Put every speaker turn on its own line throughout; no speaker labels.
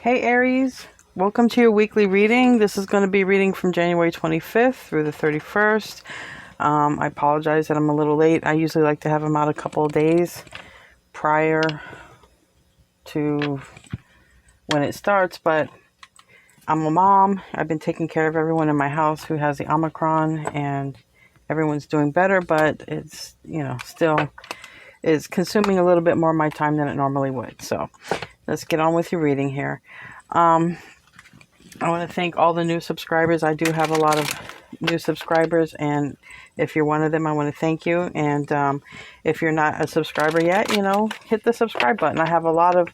Hey Aries, welcome to your weekly reading. This is going to be reading from January 25th through the 31st. I apologize that I'm a little late. I usually like to have them out a couple of days prior to when it starts, but I'm a mom. I've been taking care of everyone in my house who has the Omicron, and everyone's doing better, but it's, still is consuming a little bit more of my time than it normally would. So let's get on with your reading here. I want to thank all the new subscribers. I do have a lot of new subscribers, and if you're one of them, I want to thank you. And if you're not a subscriber yet, hit the subscribe button. I have a lot of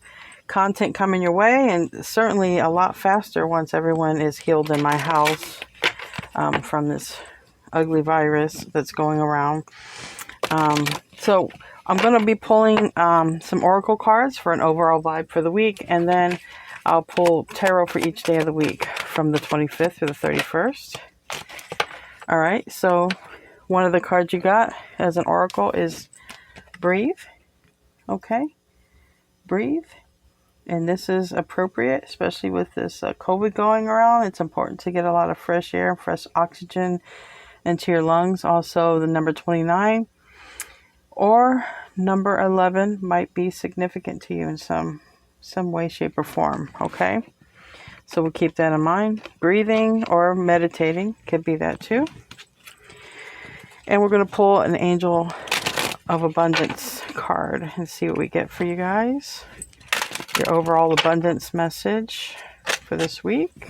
content coming your way, and certainly a lot faster once everyone is healed in my house from this ugly virus that's going around. So I'm going to be pulling some oracle cards for an overall vibe for the week, and then I'll pull tarot for each day of the week from the 25th through the 31st. All right, so one of the cards you got as an oracle is breathe. Okay, breathe. And this is appropriate, especially with this COVID going around. It's important to get a lot of fresh air, fresh oxygen into your lungs. Also, the number 29 or number 11 might be significant to you in some way, shape, or form. Okay, so we'll keep that in mind. Breathing or meditating could be that too. And we're going to pull an Angel of Abundance card and see what we get for you guys. Your overall abundance message for this week.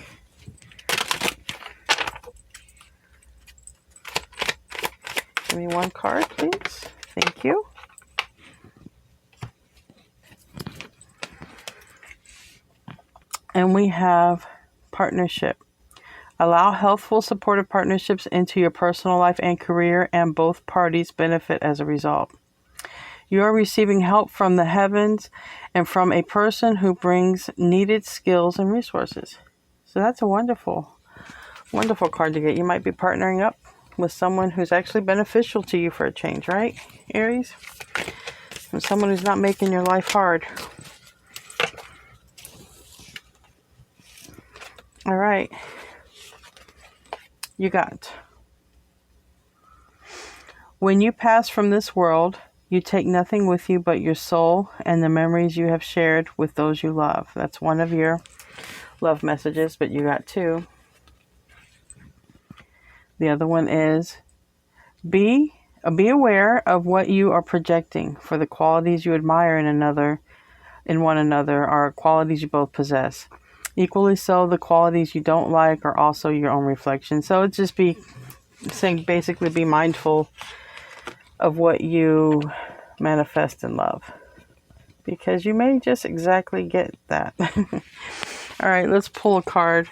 Give me one card, please. Thank you. And we have partnership. Allow healthful, supportive partnerships into your personal life and career, and both parties benefit as a result. You are receiving help from the heavens and from a person who brings needed skills and resources. So that's a wonderful, wonderful card to get. You might be partnering up with someone who's actually beneficial to you for a change, right, Aries? And someone who's not making your life hard. All right. You got. When you pass from this world, you take nothing with you but your soul and the memories you have shared with those you love. That's one of your love messages, but you got two. The other one is be aware of what you are projecting, for the qualities you admire in one another are qualities you both possess. Equally so, the qualities you don't like are also your own reflection. So it's just basically be mindful of what you manifest in love, because you may just exactly get that. All right, let's pull a card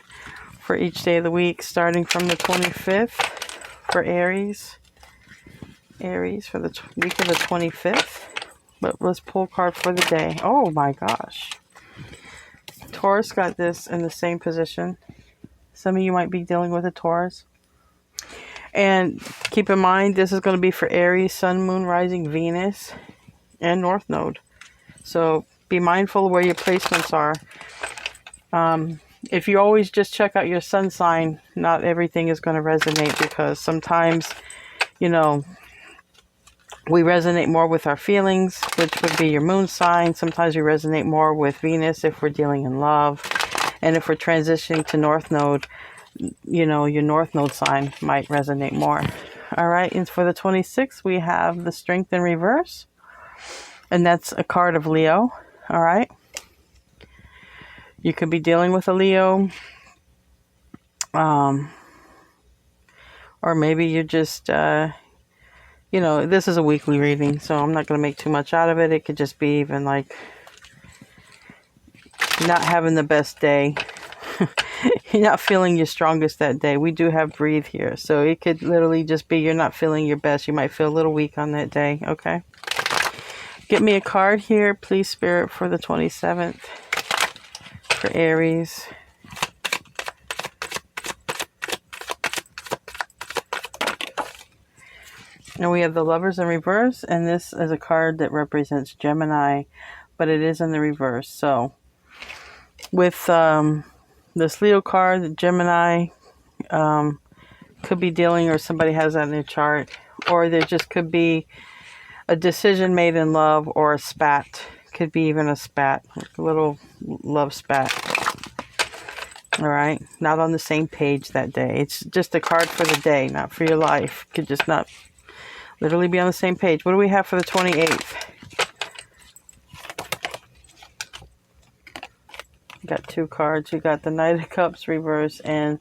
for each day of the week, starting from the 25th for Aries. Aries for the week of the 25th. But let's pull a card for the day. Oh my gosh. Taurus got this in the same position. Some of you might be dealing with a Taurus. And keep in mind, this is going to be for Aries, Sun, Moon, Rising, Venus, and North Node. So be mindful of where your placements are. If you always just check out your sun sign, not everything is going to resonate, because sometimes, we resonate more with our feelings, which would be your moon sign. Sometimes we resonate more with Venus if we're dealing in love. And if we're transitioning to North Node, your North Node sign might resonate more. All right. And for the 26th, we have the Strength in reverse. And that's a card of Leo. All right. You could be dealing with a Leo. Or maybe you're just... this is a weekly reading, so I'm not going to make too much out of it. It could just be even like not having the best day. You're not feeling your strongest that day. We do have breathe here, so it could literally just be you're not feeling your best. You might feel a little weak on that day, okay? Get me a card here, please, Spirit, for the 27th for Aries. And we have the Lovers in reverse, and this is a card that represents Gemini, but it is in the reverse. So With this Leo card, the Gemini could be dealing, or somebody has that in their chart, or there just could be a decision made in love, or a spat. Could be even a spat, like a little love spat. All right, not on the same page that day. It's just a card for the day, not for your life. Could just not literally be on the same page. What do we have for the 28th? You got two cards. You got the Knight of Cups reverse and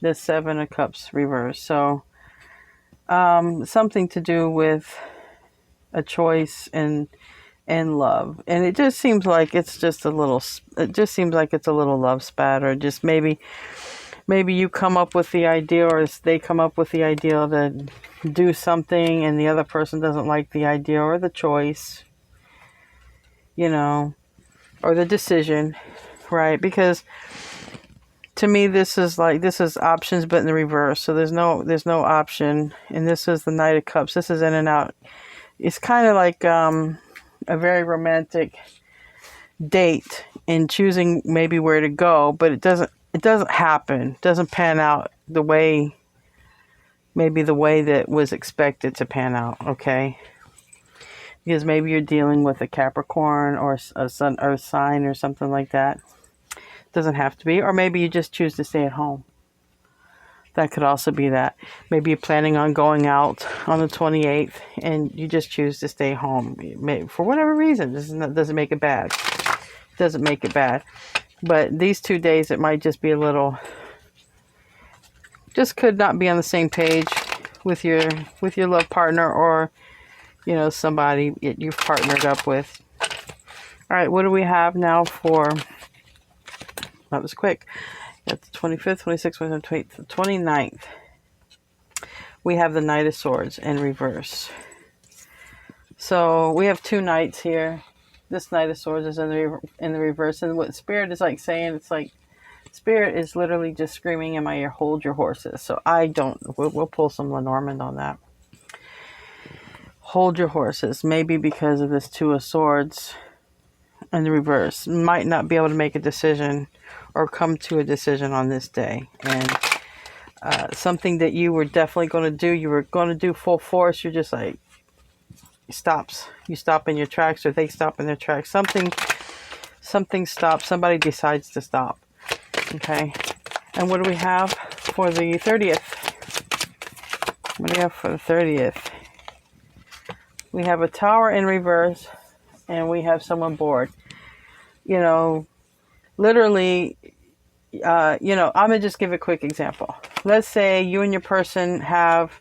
the Seven of Cups reverse. So something to do with a choice and love, and it just seems like it's just a little, it just seems like it's a little love spat, or just maybe you come up with the idea, or they come up with the idea to do something and the other person doesn't like the idea or the choice, you know, or the decision, right? Because to me this is options but in the reverse. So there's no option, and this is the Knight of Cups. This is in and out. It's kind of like a very romantic date in choosing maybe where to go, but it doesn't happen. It doesn't pan out the way that was expected to pan out, okay? Because maybe you're dealing with a Capricorn or a Sun Earth sign or something like that. It doesn't have to be. Or maybe you just choose to stay at home. That could also be that. Maybe you're planning on going out on the 28th and you just choose to stay home. For whatever reason. This doesn't make it bad. It doesn't make it bad. But these 2 days, it might just be a little... just could not be on the same page with your love partner, or, you know, somebody you've partnered up with. All right, what do we have now for... that was quick. At the 25th, 26th, 27th, 28th, 29th, we have the Knight of Swords in reverse. So we have two knights here. This Knight of Swords is in the reverse. And what Spirit is like saying, it's like Spirit is literally just screaming in my ear, hold your horses. So we'll pull some Lenormand on that. Hold your horses. Maybe because of this Two of Swords in the reverse. Might not be able to make a decision or come to a decision on this day. And something that you were definitely going to do, you were going to do full force, you're just like, you stop in your tracks, or they stop in their tracks. Something stops. Somebody decides to stop. Okay. And what do we have for the 30th? What do we have for the 30th? We have a Tower in reverse, and we have someone bored. You know, literally, I'm going to just give a quick example. Let's say you and your person have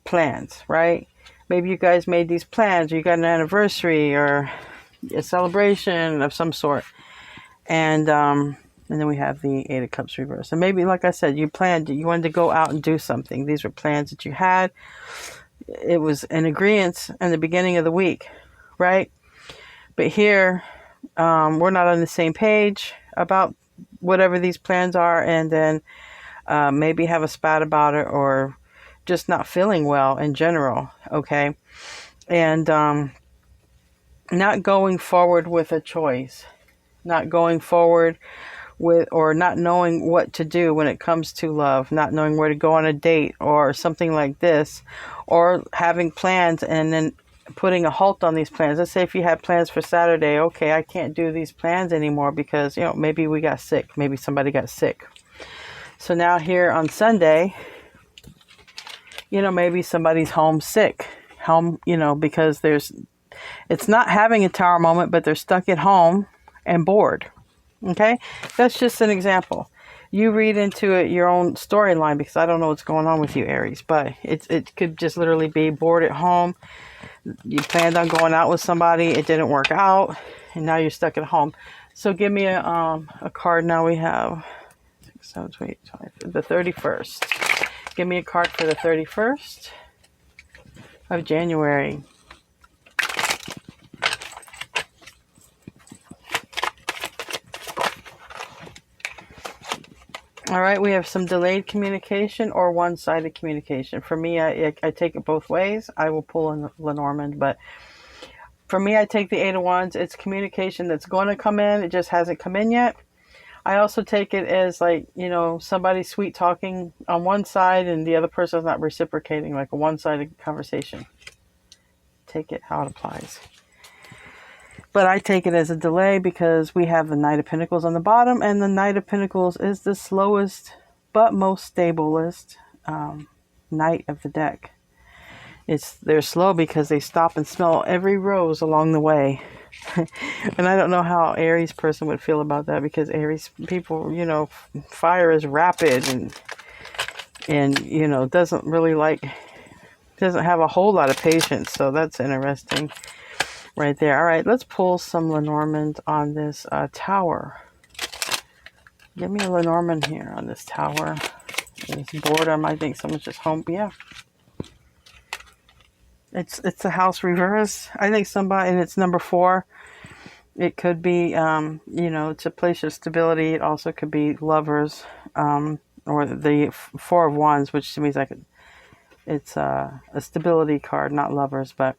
plans, right? Maybe you guys made these plans, or you got an anniversary or a celebration of some sort. And then we have the Eight of Cups reverse. And maybe, like I said, you wanted to go out and do something. These were plans that you had. It was an agreement in the beginning of the week, right? But here, we're not on the same page about whatever these plans are, and then maybe have a spat about it, or just not feeling well in general, okay? And not going forward with a choice, not going forward with, or not knowing what to do when it comes to love, not knowing where to go on a date or something like this, or having plans and then putting a halt on these plans. Let's say if you had plans for Saturday, okay, I can't do these plans anymore because, maybe we got sick. Maybe somebody got sick. So now here on Sunday, maybe somebody's home sick. Because it's not having a Tower moment, but they're stuck at home and bored. Okay? That's just an example. You read into it your own storyline, because I don't know what's going on with you, Aries, but it could just literally be bored at home. You planned on going out with somebody, it didn't work out, and now you're stuck at home. So give me a card. Now we have 6, 7, 8, 5, the 31st. Give me a card for the 31st of January. All right, we have some delayed communication or one-sided communication. For me, I take it both ways. I will pull in Lenormand, but For me, I take the Eight of Wands. It's communication that's going to come in. It just hasn't come in yet. I also take it as like, you know, somebody sweet talking on one side and the other person's not reciprocating, like a one-sided conversation. Take it how it applies. But I take it as a delay because we have the Knight of Pentacles on the bottom, and the Knight of Pentacles is the slowest but most stablest knight of the deck. They're slow because they stop and smell every rose along the way. And I don't know how Aries person would feel about that, because Aries people, you know, fire is rapid and you know, doesn't have a whole lot of patience. So that's interesting right there. All right, let's pull some Lenormand on this Tower. Give me a Lenormand here on this Tower. This boredom, I think someone's just home. Yeah. It's a house reverse. I think somebody, and it's number 4. It could be, you know, it's a place of stability. It also could be lovers, or the 4 of Wands, which means like it's a stability card, not lovers. But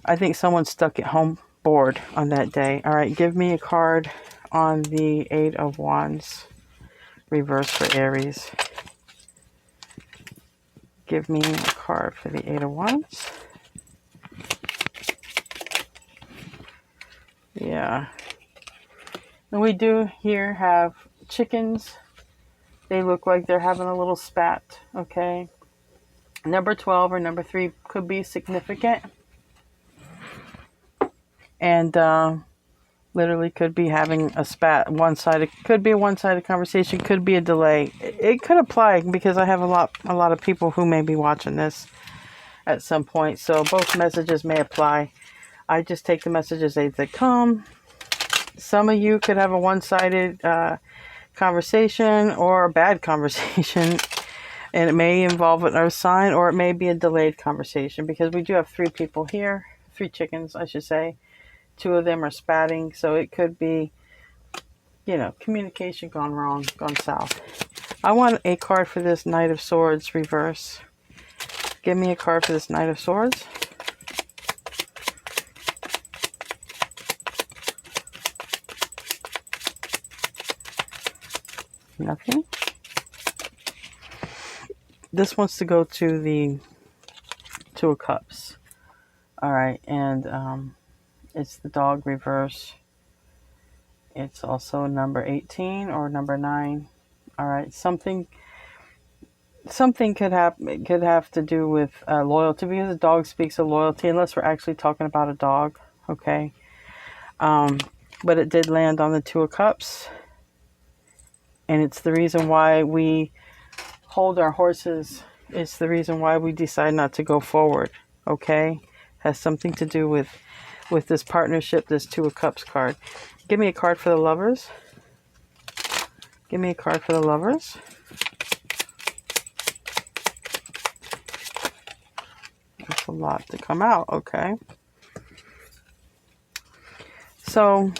I think someone's stuck at home bored on that day. All right, give me a card on the 8 of Wands reverse for Aries. Give me a card for the 8 of Wands. Yeah. And we do here have chickens. They look like they're having a little spat. Okay. Number 12 or number 3 could be significant. And literally could be having a spat. Could be a one-sided conversation. Could be a delay. It could apply because I have a lot of people who may be watching this at some point. So both messages may apply. I just take the messages as they come. Some of you could have a one-sided conversation or a bad conversation, and it may involve an earth sign, or it may be a delayed conversation, because we do have 3 people here, 3 chickens, I should say. 2 of them are spatting, so it could be, you know, communication gone wrong, gone south. I want a card for this Knight of Swords reverse. Give me a card for this Knight of Swords. Nothing. This wants to go to the 2 of Cups. All right, and it's the dog reverse. It's also number 18 or number 9. All right, something could have to do with loyalty, because the dog speaks of loyalty, unless we're actually talking about a dog. Okay, but it did land on the 2 of Cups. And it's the reason why we hold our horses. It's the reason why we decide not to go forward. Okay? Has something to do with this partnership, this 2 of Cups card. Give me a card for the lovers. Give me a card for the lovers. That's a lot to come out. Okay. So,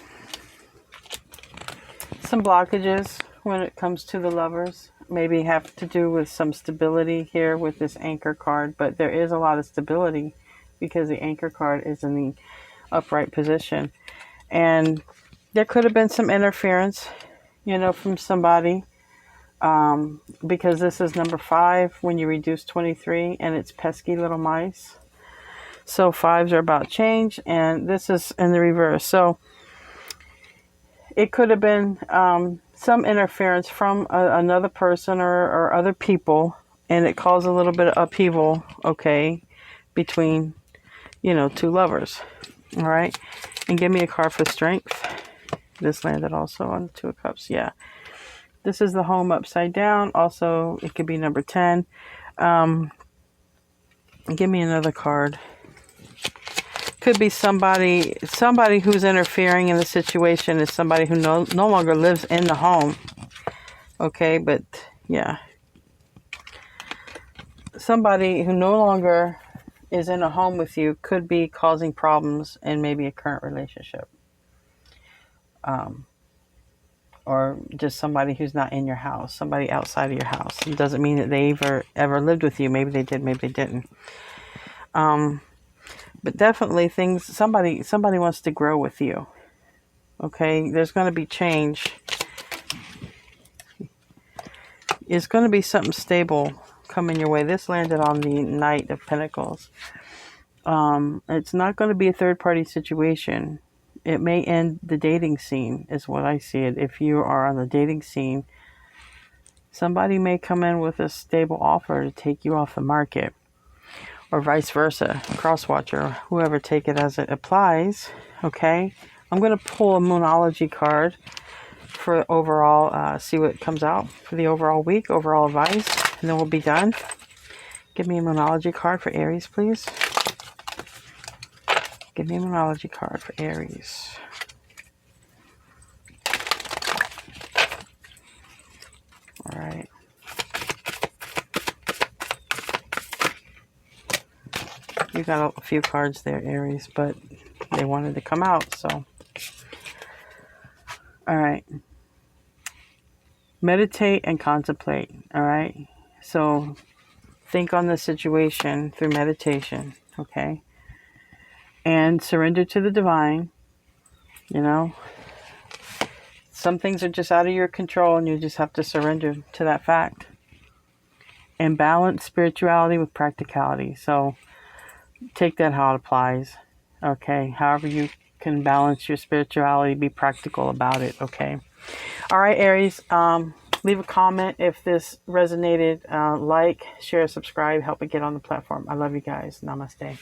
some blockages when it comes to the lovers. Maybe have to do with some stability here with this Anchor card, but there is a lot of stability because the Anchor card is in the upright position. And there could have been some interference, you know, from somebody, because this is number 5 when you reduce 23, and it's pesky little mice. So 5s are about change, and this is in the reverse. So it could have been some interference from another person or other people, and it caused a little bit of upheaval, okay, between, you know, 2 lovers. All right, and give me a card for strength. This landed also on the 2 of Cups. Yeah, this is the home upside down. Also, it could be number 10. Give me another card. Could be somebody who's interfering in the situation is somebody who no longer lives in the home. Okay, but yeah. Somebody who no longer is in a home with you could be causing problems in maybe a current relationship. Or just somebody who's not in your house, somebody outside of your house. It doesn't mean that they ever lived with you. Maybe they did, maybe they didn't. But definitely things, somebody wants to grow with you. Okay, there's going to be change. It's going to be something stable coming your way. This landed on the Knight of Pentacles. It's not going to be a third-party situation. It may end the dating scene, is what I see it. If you are on the dating scene, somebody may come in with a stable offer to take you off the market, or vice versa. Crosswatcher, whoever, take it as it applies. Okay, I'm going to pull a Moonology card for overall, see what comes out for the overall week, overall advice, and then we'll be done. Give me a Moonology card for Aries, please. Give me a Moonology card for Aries. All right. You got a few cards there, Aries, but they wanted to come out, so. All right. Meditate and contemplate, all right? So think on the situation through meditation, okay? And surrender to the divine. You know, some things are just out of your control and you just have to surrender to that fact. And balance spirituality with practicality. So take that how it applies, okay? However you can balance your spirituality, be practical about it, okay? All right, Aries, leave a comment if this resonated. Like, share, subscribe, help it get on the platform. I love you guys. Namaste.